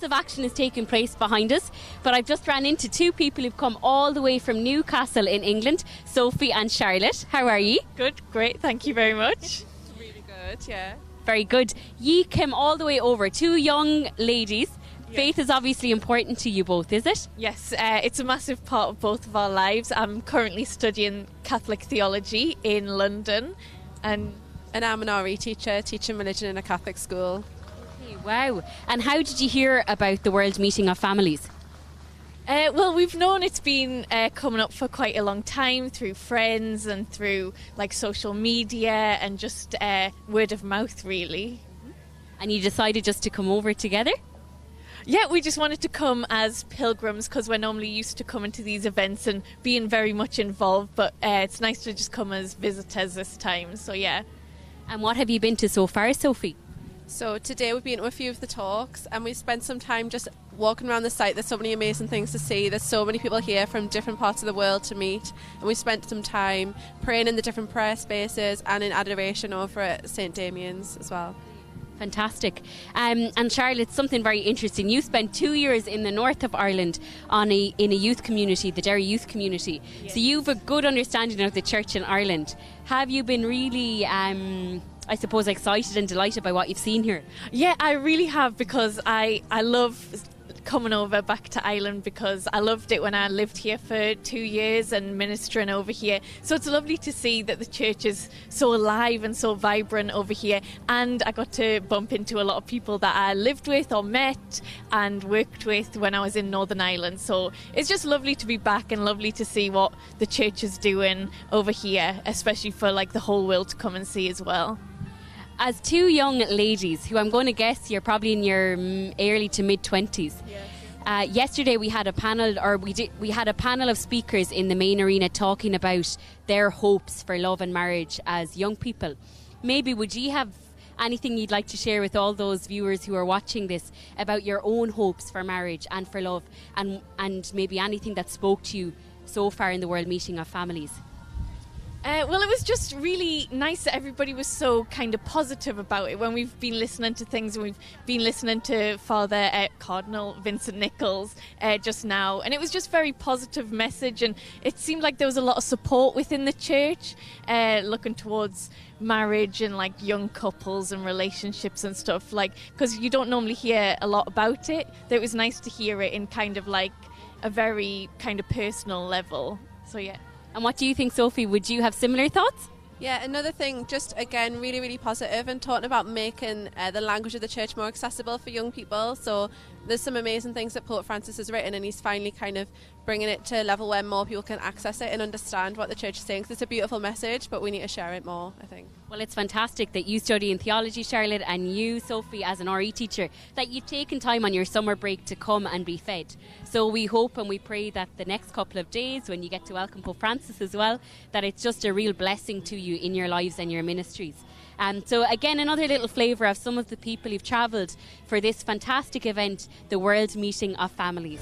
of action is taking place behind us, but I've just ran into two people who've come all the way from Newcastle in England, Sophie and Charlotte. How are ye? Good, great, thank you very much. Really good, yeah. Very good. Ye came all the way over, two young ladies. Yes. Faith is obviously important to you both, is it? Yes, it's a massive part of both of our lives. I'm currently studying Catholic theology in London, and I'm an RE teacher, teaching religion in a Catholic school. Okay, wow. And how did you hear about the World Meeting of Families? well, we've known it's been coming up for quite a long time through friends and through like social media and just word of mouth, really. And you decided just to come over together? Yeah, we just wanted to come as pilgrims because we're normally used to coming to these events and being very much involved, but it's nice to just come as visitors this time, so yeah. And what have you been to so far, Sophie? So today we've been to a few of the talks and we've spent some time just walking around the site. There's so many amazing things to see. There's so many people here from different parts of the world to meet, and we spent some time praying in the different prayer spaces and in adoration over at St. Damian's as well. Fantastic. And Charlotte, something very interesting. You spent 2 years in the north of Ireland in a youth community, the Derry youth community. Yes. So you've a good understanding of the church in Ireland. Have you been really, I suppose, excited and delighted by what you've seen here? Yeah, I really have, because I love coming over back to Ireland because I loved it when I lived here for 2 years and ministering over here. So it's lovely to see that the church is so alive and so vibrant over here, and I got to bump into a lot of people that I lived with or met and worked with when I was in Northern Ireland. So it's just lovely to be back and lovely to see what the church is doing over here, especially for like the whole world to come and see as well. As two young ladies, who I'm going to guess you're probably in your early to mid-20s, yes. Yesterday we had a panel, we had a panel of speakers in the main arena talking about their hopes for love and marriage as young people. Maybe would you have anything you'd like to share with all those viewers who are watching this about your own hopes for marriage and for love, and maybe anything that spoke to you so far in the World Meeting of Families? Well, it was just really nice that everybody was so kind of positive about it when we've been listening to things, and we've been listening to Father Cardinal Vincent Nichols just now, and it was just very positive message, and it seemed like there was a lot of support within the church looking towards marriage and like young couples and relationships and stuff, like, because you don't normally hear a lot about it. It was nice to hear it in kind of like a very kind of personal level, so yeah. And what do you think, Sophie? Would you have similar thoughts? Yeah, another thing, just again, really, really positive, and talking about making the language of the church more accessible for young people. So there's some amazing things that Pope Francis has written, and he's finally kind of bringing it to a level where more people can access it and understand what the church is saying. Because it's a beautiful message, but we need to share it more, I think. Well, it's fantastic that you study in theology, Charlotte, and you, Sophie, as an RE teacher, that you've taken time on your summer break to come and be fed. So we hope and we pray that the next couple of days, when you get to welcome Pope Francis as well, that it's just a real blessing to you in your lives and your ministries. So again, another little flavour of some of the people who've travelled for this fantastic event, the World Meeting of Families.